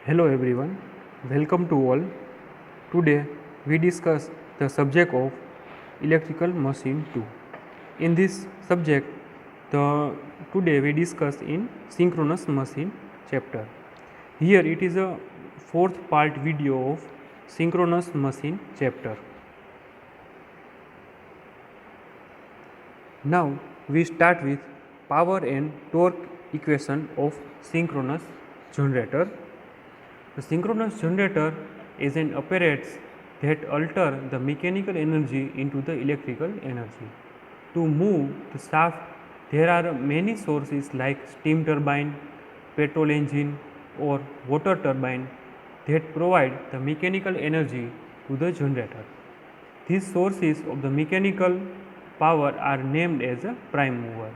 Hello everyone, welcome to all. Today we discuss the subject of electrical machine 2. In this subject, today we discuss in synchronous machine chapter. Here it is a fourth part video of synchronous machine chapter. Now we start with power and torque equation of synchronous generator. The synchronous generator is an apparatus that alter the mechanical energy into the electrical energy. To move the shaft, there are many sources like steam turbine, petrol engine or water turbine that provide the mechanical energy to the generator. These sources of the mechanical power are named as a prime mover.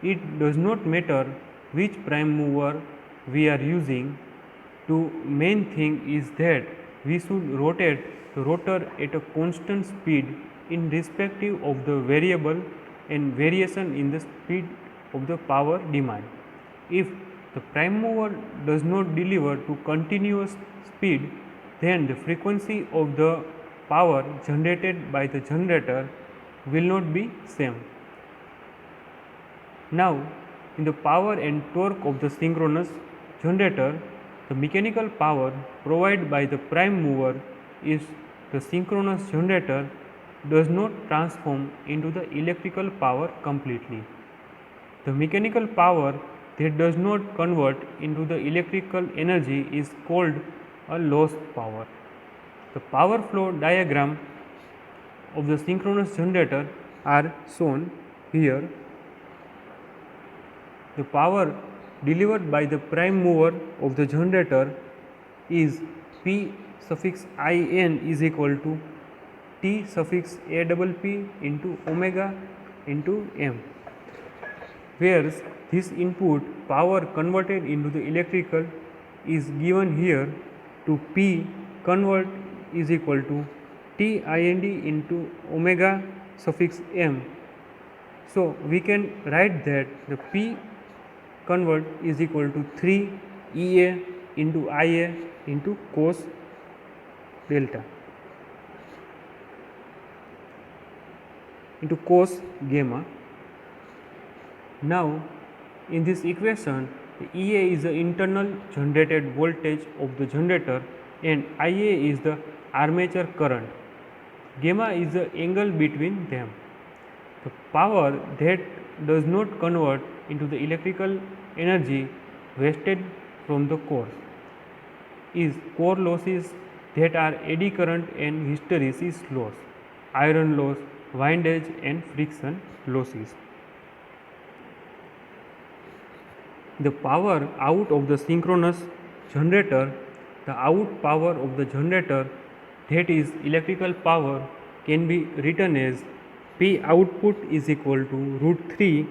It does not matter which prime mover we are using. The main thing is that we should rotate the rotor at a constant speed in respective of the variable and variation in the speed of the power demand. If the prime mover does not deliver to continuous speed, then the frequency of the power generated by the generator will not be same. Now, in the power and torque of the synchronous generator, the mechanical power provided by the prime mover is the synchronous generator does not transform into the electrical power completely. The mechanical power that does not convert into the electrical energy is called a loss power. The power flow diagram of the synchronous generator are shown here. The power delivered by the prime mover of the generator is P suffix in is equal to T suffix APP into omega into M, whereas this input power converted into the electrical is given here to P convert is equal to TIND into omega suffix M. So we can write that the P convert is equal to 3 EA into IA into cos delta into cos gamma. Now in this equation, the EA is the internal generated voltage of the generator and IA is the armature current. Gamma is the angle between them. The power that does not convert into the electrical energy wasted from the core is core losses that are eddy current and hysteresis loss, iron loss, windage and friction losses. The power out of the synchronous generator, the out power of the generator, that is electrical power, can be written as P output is equal to root 3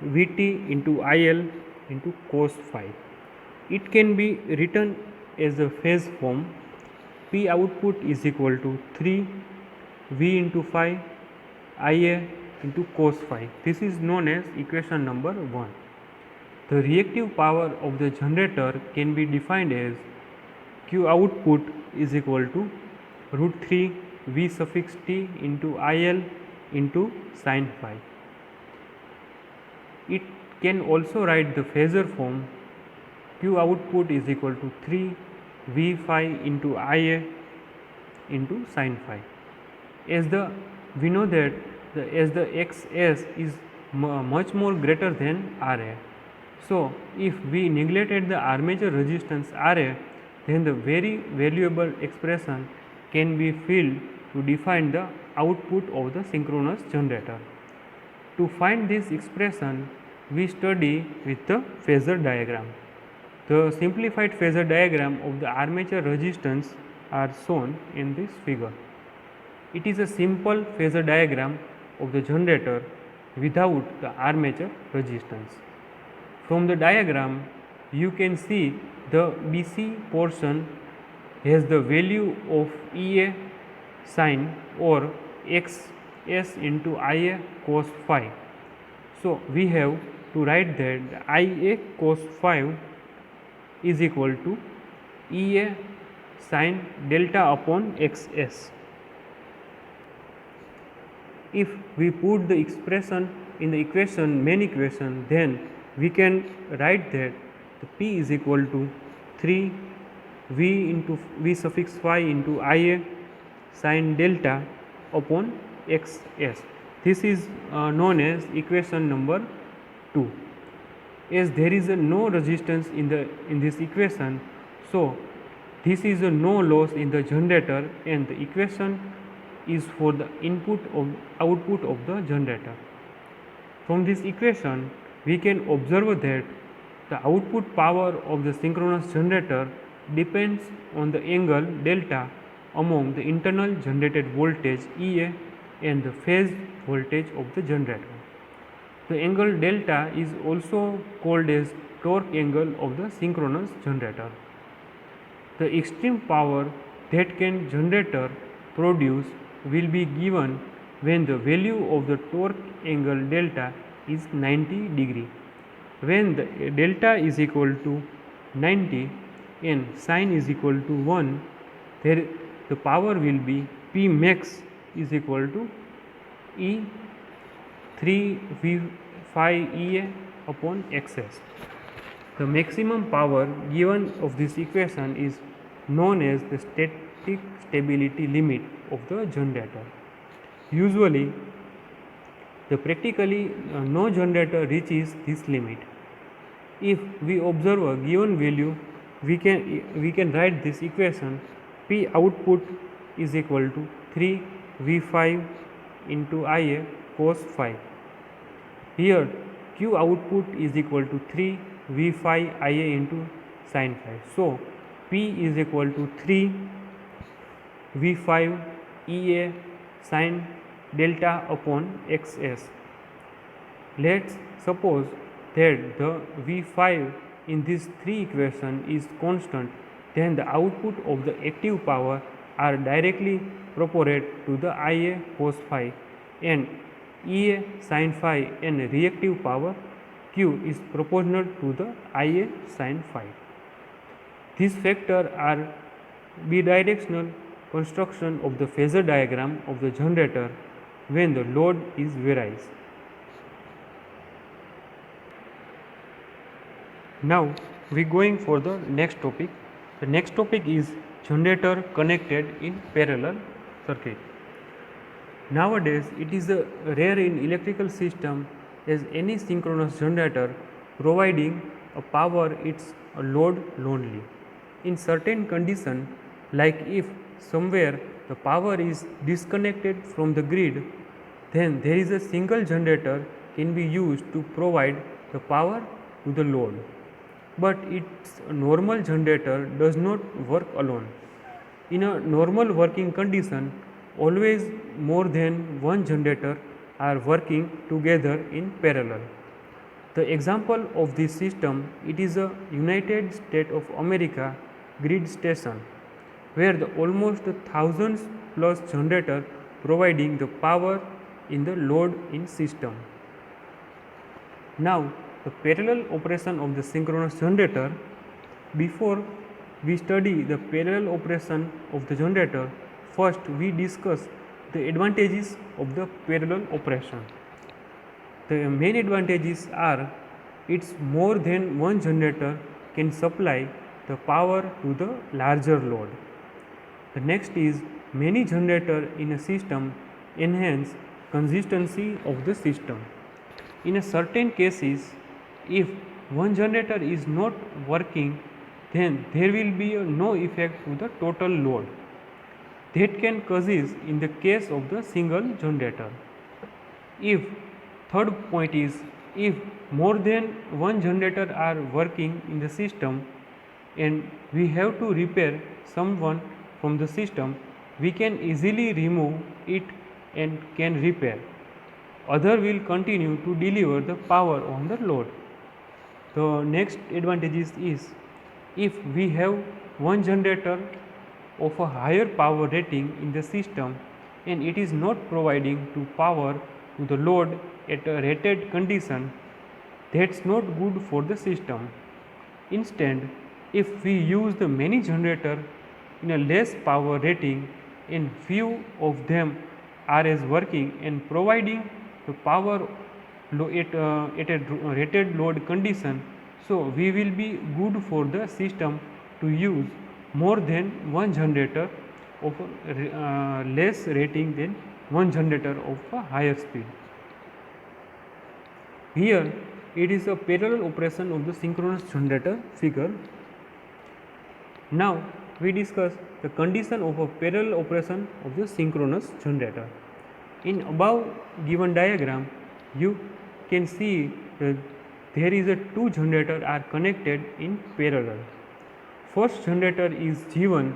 Vt into IL into cos phi. It can be written as a phase form. P output is equal to 3 V into phi Ia into cos phi. This is known as equation number 1. The reactive power of the generator can be defined as Q output is equal to root 3 V suffix T into IL into sin phi. It can also write the phasor form Q output is equal to 3 V phi into Ia into sin phi. We know that as the XS is much more greater than RA. So if we neglected the armature resistance RA, then the very valuable expression can be filled to define the output of the synchronous generator. To find this expression, we study with the phasor diagram. The simplified phasor diagram of the armature resistance are shown in this figure. It is a simple phasor diagram of the generator without the armature resistance. From the diagram, you can see the BC portion has the value of EA sin or XS into IA cos phi. So we have to write that IA cos phi is equal to EA sin delta upon XS. If we put the expression in the main equation, then we can write that the P is equal to 3 V into V suffix phi into IA sin delta upon XS. This is known as equation number 2. As there is no resistance in this equation, so this is a no loss in the generator, and the equation is for the output of the generator. From this equation, we can observe that the output power of the synchronous generator depends on the angle delta among the internal generated voltage EA and the phase voltage of the generator. The angle delta is also called as torque angle of the synchronous generator. The extreme power that can generator produce will be given when the value of the torque angle delta is 90 degree. When the delta is equal to 90 and sine is equal to 1, there the power will be P max is equal to E 3 V phi EA upon XS. The maximum power given of this equation is known as the static stability limit of the generator. Usually, the practically no generator reaches this limit. If we observe a given value, we can write this equation: P output is equal to 3 V5 into IA cos phi. Here Q output is equal to 3 V phi IA into sin phi. So P is equal to 3 V5 EA sin delta upon XS. Let's suppose that the V5 in these three equations is constant, then the output of the active power are directly proportionate to the IA cos phi, and EA sin phi, and reactive power Q is proportional to the IA sin phi. These factors are bidirectional construction of the phasor diagram of the generator when the load is varies. Now we going for the next topic. The next topic is generator connected in parallel circuit. Nowadays it is rare in electrical system as any synchronous generator providing a power its a load only. In certain condition, like if somewhere the power is disconnected from the grid, then there is a single generator can be used to provide the power to the load. But its normal generator does not work alone. In a normal working condition, always more than one generator are working together in parallel. The example of this system, it is a United States of America grid station, where the almost thousands plus generator providing the power in the load in system. Now the parallel operation of the synchronous generator. Before we study the parallel operation of the generator, first we discuss the advantages of the parallel operation. The main advantages are it's more than one generator can supply the power to the larger load. The next is many generator in a system enhance consistency of the system. In a certain cases, if one generator is not working, then there will be no effect to the total load. That can causes in the case of the single generator. If third point is if more than one generator are working in the system and we have to repair someone from the system, we can easily remove it and can repair. Other will continue to deliver the power on the load. The next advantage is if we have one generator of a higher power rating in the system and it is not providing to power to the load at a rated condition, that's not good for the system. Instead, If we use the many generator in a less power rating and few of them are as working and providing the power at a rated load condition, so we will be good for the system to use more than one generator of less rating than one generator of a higher speed. Here it is a parallel operation of the synchronous generator figure. Now we discuss the condition of a parallel operation of the synchronous generator. In above given diagram, you can see that there is a two generator are connected in parallel. First generator is G1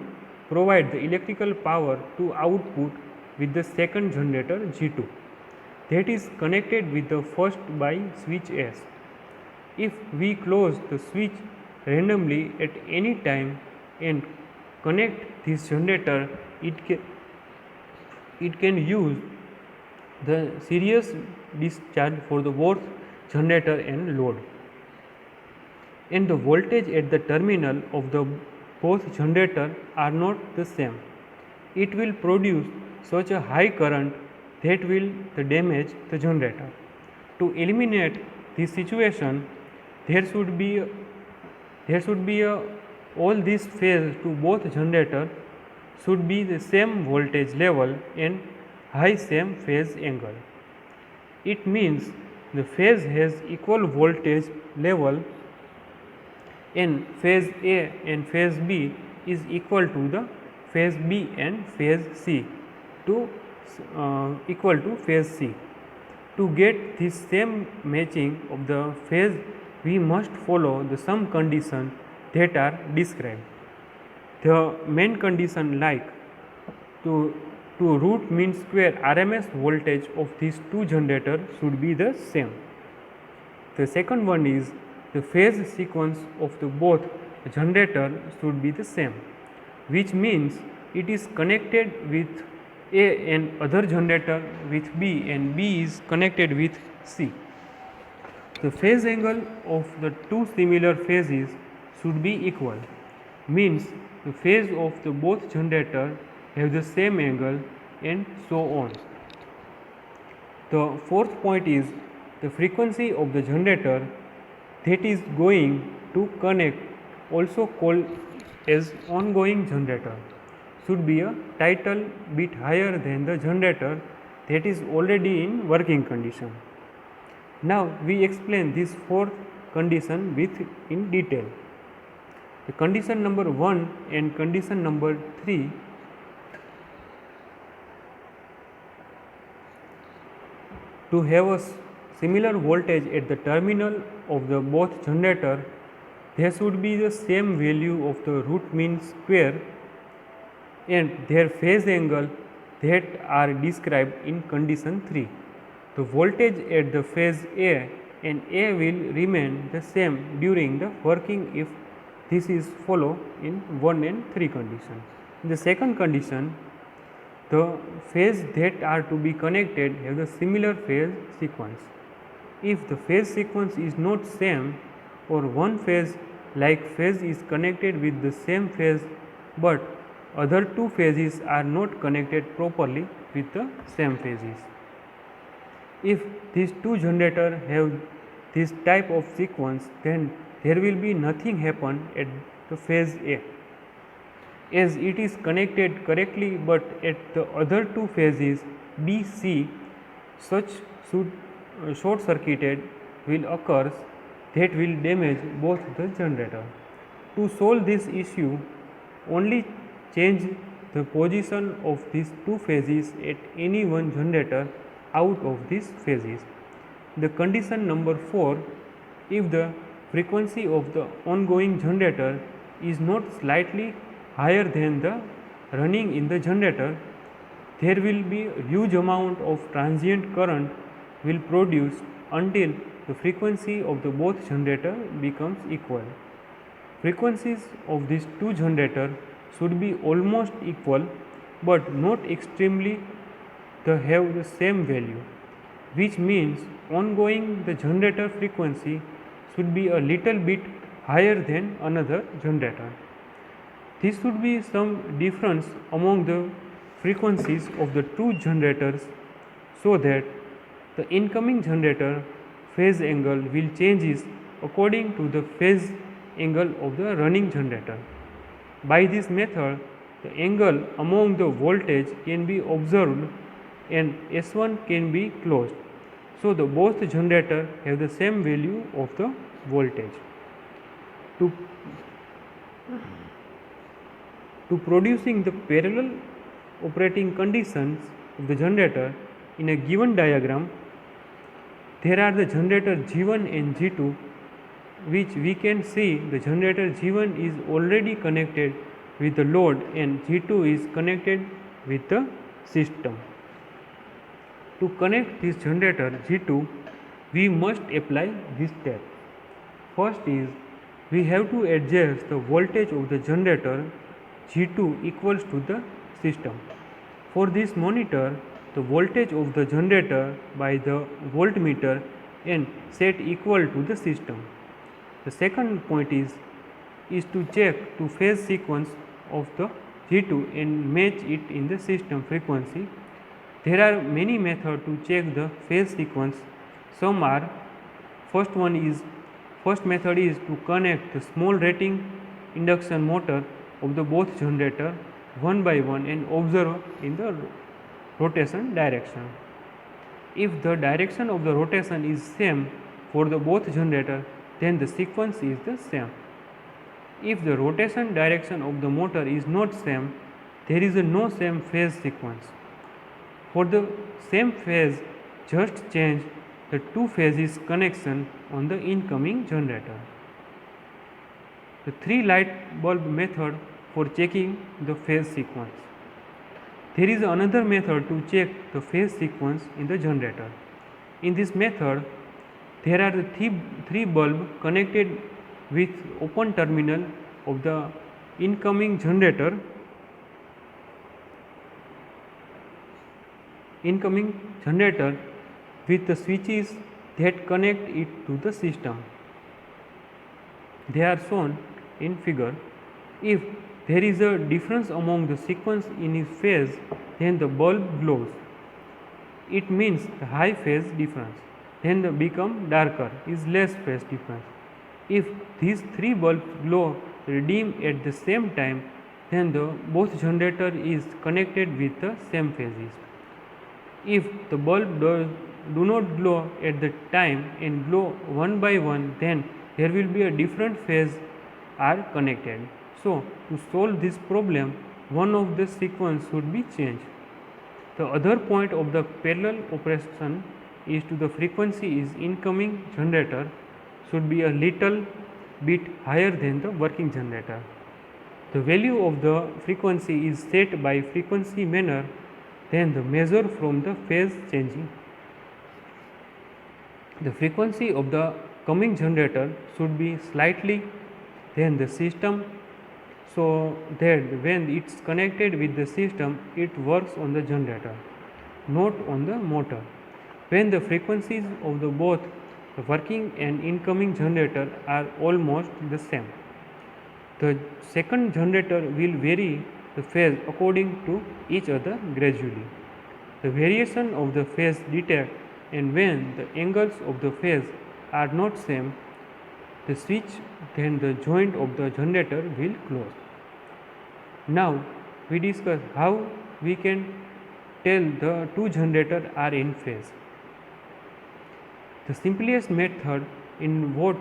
provide the electrical power to output with the second generator G2 that is connected with the first by switch S. If we close the switch randomly at any time and connect this generator, it can use the series discharge for the both generator and load, and the voltage at the terminal of the both generator are not the same. It will produce such a high current that will damage the generator. To eliminate this situation, there should be a all these phase to both generator should be the same voltage level and high same phase angle. It means the phase has equal voltage level and phase A and phase B is equal to the phase B and phase C to equal to phase C. To get this same matching of the phase, we must follow the some conditions that are described. The main condition like to root mean square RMS voltage of these two generators should be the same. The second one is the phase sequence of the both generator should be the same, which means it is connected with A and other generator with B and B is connected with C. The phase angle of the two similar phases should be equal, means the phase of the both generator have the same angle and so on. The fourth point is the frequency of the generator that is going to connect, also called as ongoing generator, should be a little bit higher than the generator that is already in working condition. Now we explain this fourth condition with in detail. The condition number 1 and condition number 3 to have a similar voltage at the terminal of the both generator, there should be the same value of the root mean square and their phase angle that are described in condition 3. The voltage at the phase A and A will remain the same during the working if this is follow in 1 and 3 condition. In the second condition, the phase that are to be connected have the similar phase sequence. If the phase sequence is not same or one phase like phase is connected with the same phase but other two phases are not connected properly with the same phases. If these two generators have this type of sequence, then there will be nothing happen at the phase A, as it is connected correctly, but at the other two phases B, C, such short circuited will occur that will damage both the generator. To solve this issue, only change the position of these two phases at any one generator out of these phases. The condition number 4, if the frequency of the ongoing generator is not slightly higher than the running in the generator, there will be a huge amount of transient current will produce until the frequency of the both generator becomes equal. Frequencies of these two generators should be almost equal but not extremely they have the same value, which means ongoing the generator frequency should be a little bit higher than another generator. This should be some difference among the frequencies of the two generators, so that the incoming generator phase angle will changes according to the phase angle of the running generator. By this method, the angle among the voltage can be observed and S1 can be closed. So the both generator have the same value of the voltage. To producing the parallel operating conditions of the generator in a given diagram, there are the generator G1 and G2, which we can see the generator G1 is already connected with the load and G2 is connected with the system. To connect this generator G2, we must apply this step. First is, we have to adjust the voltage of the generator G2 equals to the system. For this monitor the voltage of the generator by the voltmeter and set equal to the system. The second point is to check two phase sequence of the G2 and match it in the system frequency. There are many methods to check the phase sequence. Some are, first method is to connect the small rating induction motor of the both generator one by one and observe in the rotation direction. If the direction of the rotation is same for the both generator, then the sequence is the same. If the rotation direction of the motor is not same, there is a no same phase sequence. For the same phase, just change the two phases connection on the incoming generator. The three light bulb method for checking the phase sequence. There is another method to check the phase sequence in the generator. In this method, there are the three bulbs connected with open terminal of the incoming generator with the switches that connect it to the system. They are shown in figure. If there is a difference among the sequence in its phase, then the bulb glows. It means the high phase difference. Then the become darker is less phase difference. If these three bulbs glow dim at the same time, then the both generator is connected with the same phases. If the bulb do not glow at the time and glow one by one, then there will be a different phase are connected. So to solve this problem, one of the sequence should be changed. The other point of the parallel operation is to the frequency is incoming generator should be a little bit higher than the working generator. The value of the frequency is set by frequency manner, then the measure from the phase changing. The frequency of the coming generator should be slightly than the system, so that when it's connected with the system, it works on the generator, not on the motor. When the frequencies of the both the working and incoming generator are almost the same, the second generator will vary the phase according to each other gradually. The variation of the phase detect, and when the angles of the phase are not same, the switch then the joint of the generator will close. Now we discuss how we can tell the two generators are in phase. The simplest method in what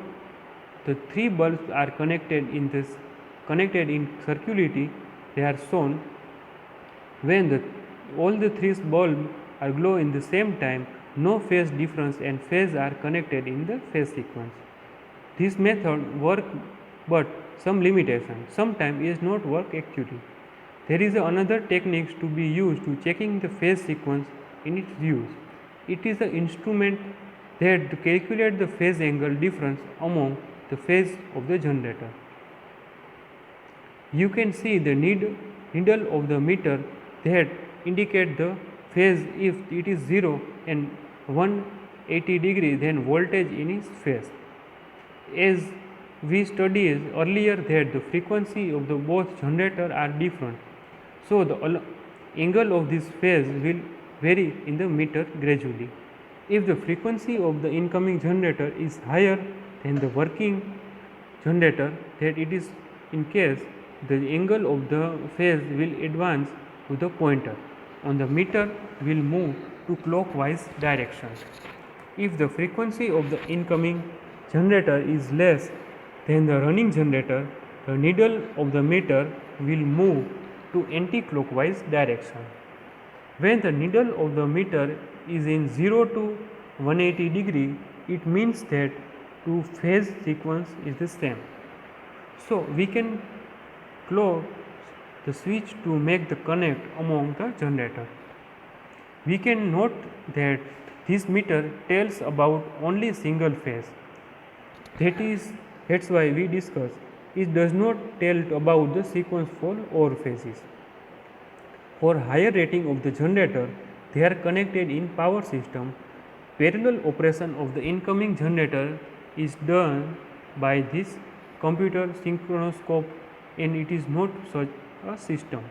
the three bulbs are connected in circularity, they are shown. When all the three bulbs are glow in the same time, no phase difference and phase are connected in the phase sequence. This method work, but some limitation. Sometimes it is not work actually. There is another technique to be used to checking the phase sequence in its use. It is an instrument that calculate the phase angle difference among the phase of the generator. You can see the needle of the meter that indicate the phase. If it is 0 and 180 degree, then voltage in its phase. As We studied earlier that the frequency of the both generator are different, so the angle of this phase will vary in the meter gradually. If the frequency of the incoming generator is higher than the working generator, that it is in case the angle of the phase will advance to the pointer on the meter will move to clockwise direction. If the frequency of the incoming generator is less than the running generator, the needle of the meter will move to anti-clockwise direction. When the needle of the meter is in 0 to 180 degree, it means that two phase sequence is the same. So we can close the switch to make the connect among the generator. We can note that this meter tells about only single phase. That's why we discuss. It does not tell about the sequence for all phases. For higher rating of the generator, they are connected in power system. Parallel operation of the incoming generator is done by this computer synchronoscope, and it is not such a system.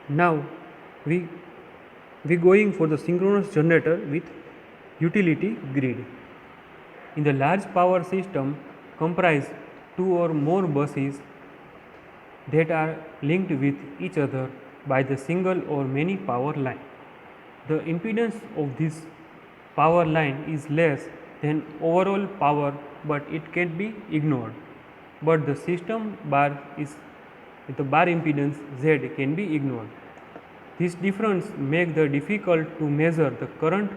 Now we going for the synchronous generator with utility grid. In the large power system comprise two or more buses that are linked with each other by the single or many power line. The impedance of this power line is less than overall power, but it can be ignored. But the system bar is the bar impedance Z can be ignored. This difference makes the difficult to measure the current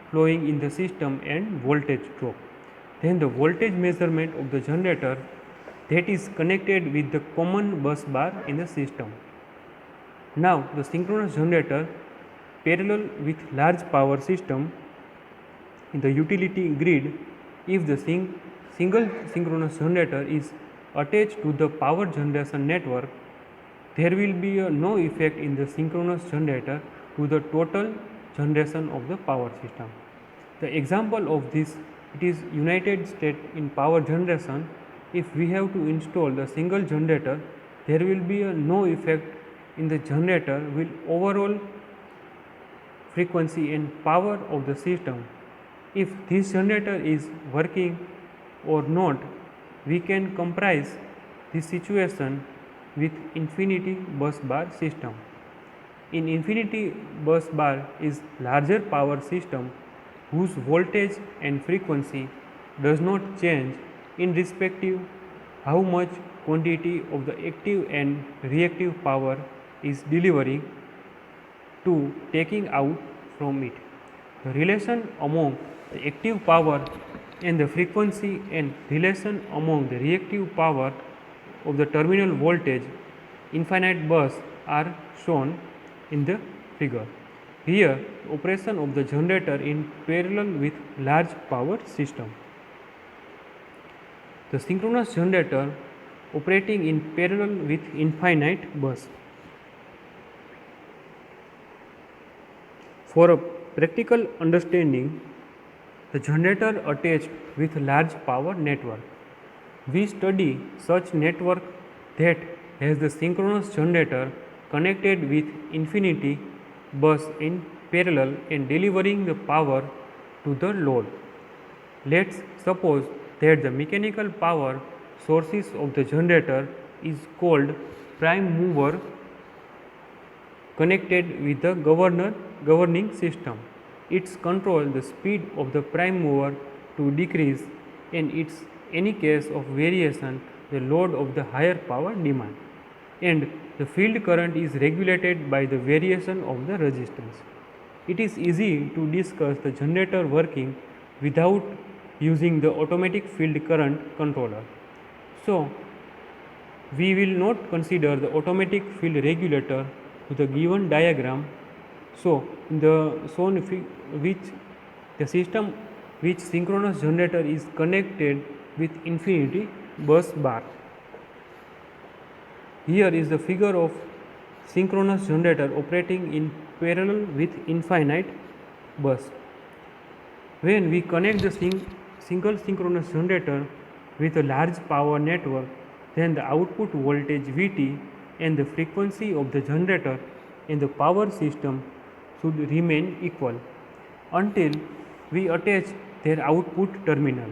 flowing in the system and voltage drop. Then the voltage measurement of the generator that is connected with the common bus bar in the system. Now the synchronous generator parallel with large power system in the utility grid. If the single synchronous generator is attached to the power generation network, there will be no effect in the synchronous generator to the total generation of the power system. The example of this, it is United States in power generation. If we have to install the single generator, there will be no effect in the generator with overall frequency and power of the system. If this generator is working or not, we can comprise this situation with infinity bus bar system. In infinity bus bar is larger power system whose voltage and frequency does not change in respective how much quantity of the active and reactive power is delivering to taking out from it. The relation among the active power and the frequency and relation among the reactive power of the terminal voltage infinite bus are shown in the figure. Here, operation of the generator in parallel with large power system. The synchronous generator operating in parallel with infinite bus. For a practical understanding, the generator attached with large power network. We study such network that has the synchronous generator connected with infinity bus in parallel and delivering the power to the load. Let's suppose that the mechanical power sources of the generator is called prime mover connected with the governing system. It's control the speed of the prime mover to decrease, and it's any case of variation the load of the higher power demand, and the field current is regulated by the variation of the resistance. It is easy to discuss the generator working without using the automatic field current controller. So we will not consider the automatic field regulator to the given diagram. So in the shown which the system which synchronous generator is connected with infinity bus bar. Here is the figure of synchronous generator operating in parallel with infinite bus. When we connect the single synchronous generator with a large power network, then the output voltage Vt and the frequency of the generator in the power system should remain equal until we attach their output terminal.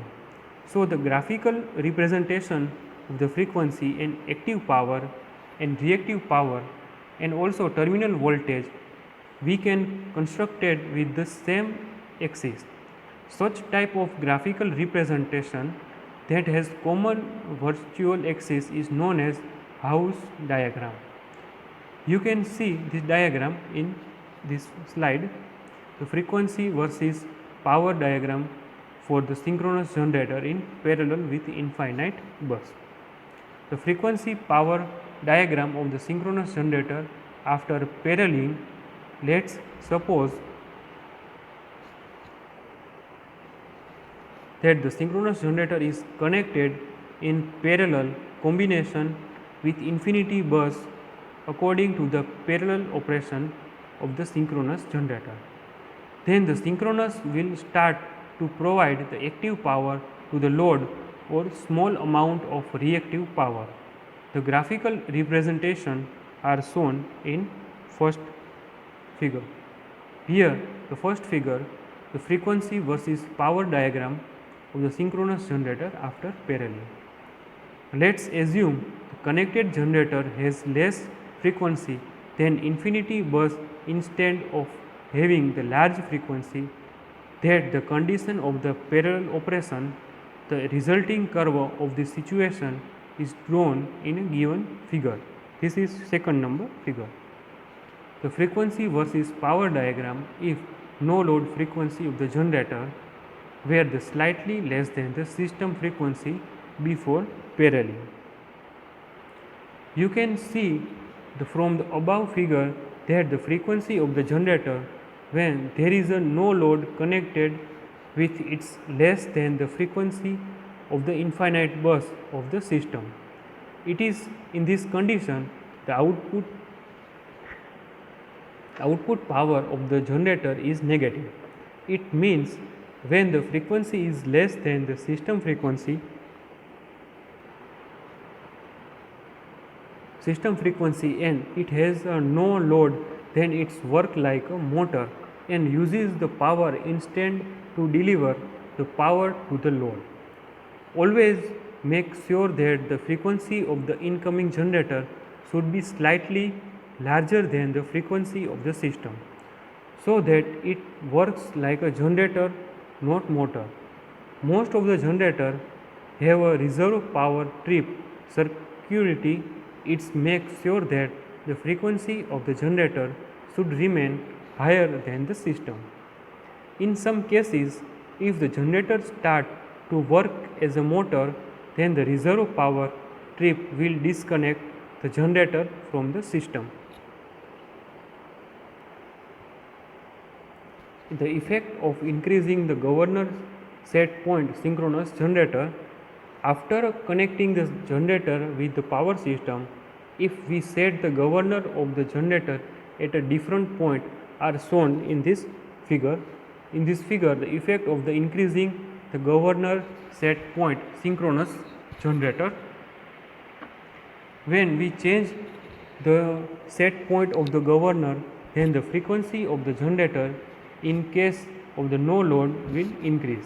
So, the graphical representation of the frequency and active power and reactive power and also terminal voltage we can construct it with the same axis. Such type of graphical representation that has common virtual axis is known as house diagram. You can see this diagram in this slide, the frequency versus power diagram for the synchronous generator in parallel with infinite bus. The frequency power diagram of the synchronous generator after paralleling, let's suppose that the synchronous generator is connected in parallel combination with infinity bus according to the parallel operation of the synchronous generator. Then the synchronous will start to provide the active power to the load or small amount of reactive power. The graphical representation are shown in first figure. Here the first figure, the frequency versus power diagram of the synchronous generator after paralleling. Let's assume the connected generator has less frequency than infinity bus instead of having the large frequency, that the condition of the parallel operation, the resulting curve of the situation is drawn in a given figure. This is second number figure. The frequency versus power diagram if no load frequency of the generator were the slightly less than the system frequency before paralleling. You can see from the above figure that the frequency of the generator when there is a no load connected with its less than the frequency of the infinite bus of the system. It is in this condition the output power of the generator is negative. It means when the frequency is less than the system frequency and it has no load, then it's work like a motor and uses the power instead to deliver the power to the load. Always make sure that the frequency of the incoming generator should be slightly larger than the frequency of the system, so that it works like a generator, not motor. Most of the generator have a reserve power trip circuitry. It makes sure that the frequency of the generator should remain higher than the system. In some cases, if the generator starts to work as a motor, then the reserve power trip will disconnect the generator from the system. The effect of increasing the governor set point synchronous generator after connecting the generator with the power system, if we set the governor of the generator at a different point are shown in this figure. In this figure, the effect of the increasing the governor set point synchronous generator, when we change the set point of the governor, then the frequency of the generator in case of the no load will increase.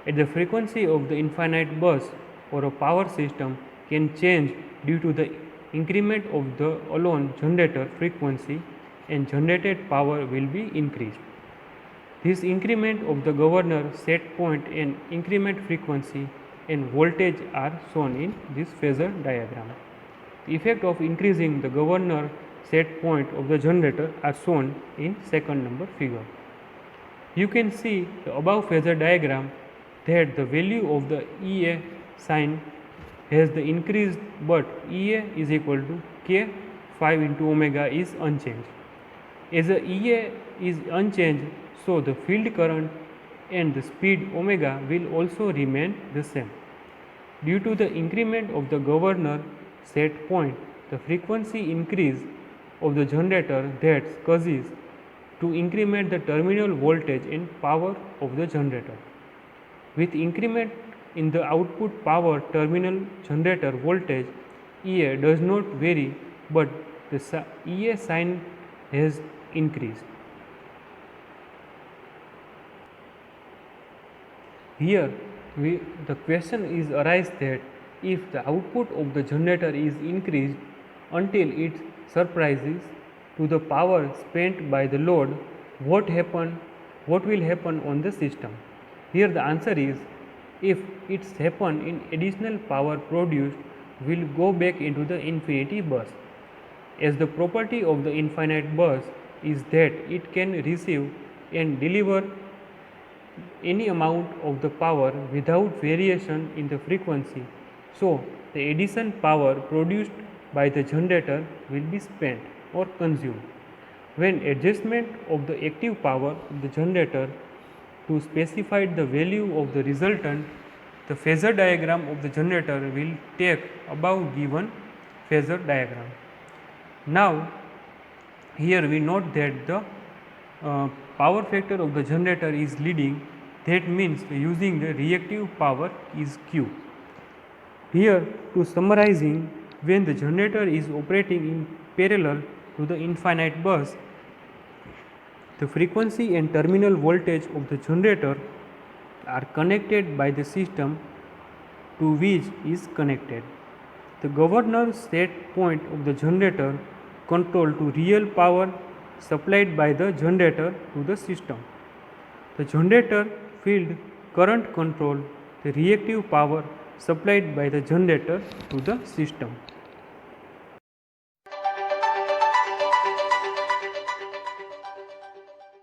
At the frequency of the infinite bus or a power system can change due to the increment of the alone generator frequency, and generated power will be increased. This increment of the governor set point and increment frequency and voltage are shown in this phasor diagram. The effect of increasing the governor set point of the generator are shown in second number figure. You can see the above phasor diagram that the value of the EA sign has the increased, but EA is equal to K 5 into omega is unchanged. As the EA is unchanged, so the field current and the speed omega will also remain the same. Due to the increment of the governor set point, the frequency increase of the generator that causes to increment the terminal voltage and power of the generator. With increment in the output power terminal generator voltage, EA does not vary, but the EA sign has increased. Here the question is arise that if the output of the generator is increased until it surprises to the power spent by the load, what will happen on the system? Here the answer is, if it's happen in additional power produced will go back into the infinity bus, as the property of the infinite bus is that it can receive and deliver any amount of the power without variation in the frequency. So, the addition power produced by the generator will be spent or consumed. When adjustment of the active power of the generator to specify the value of the resultant, the phasor diagram of the generator will take above given phasor diagram. Now, here we note that the power factor of the generator is leading, that means using the reactive power is Q. Here to summarizing, when the generator is operating in parallel to the infinite bus, the frequency and terminal voltage of the generator are connected by the system to which is connected. The governor set point of the generator control to real power supplied by the generator to the system. The generator field current control the reactive power supplied by the generator to the system.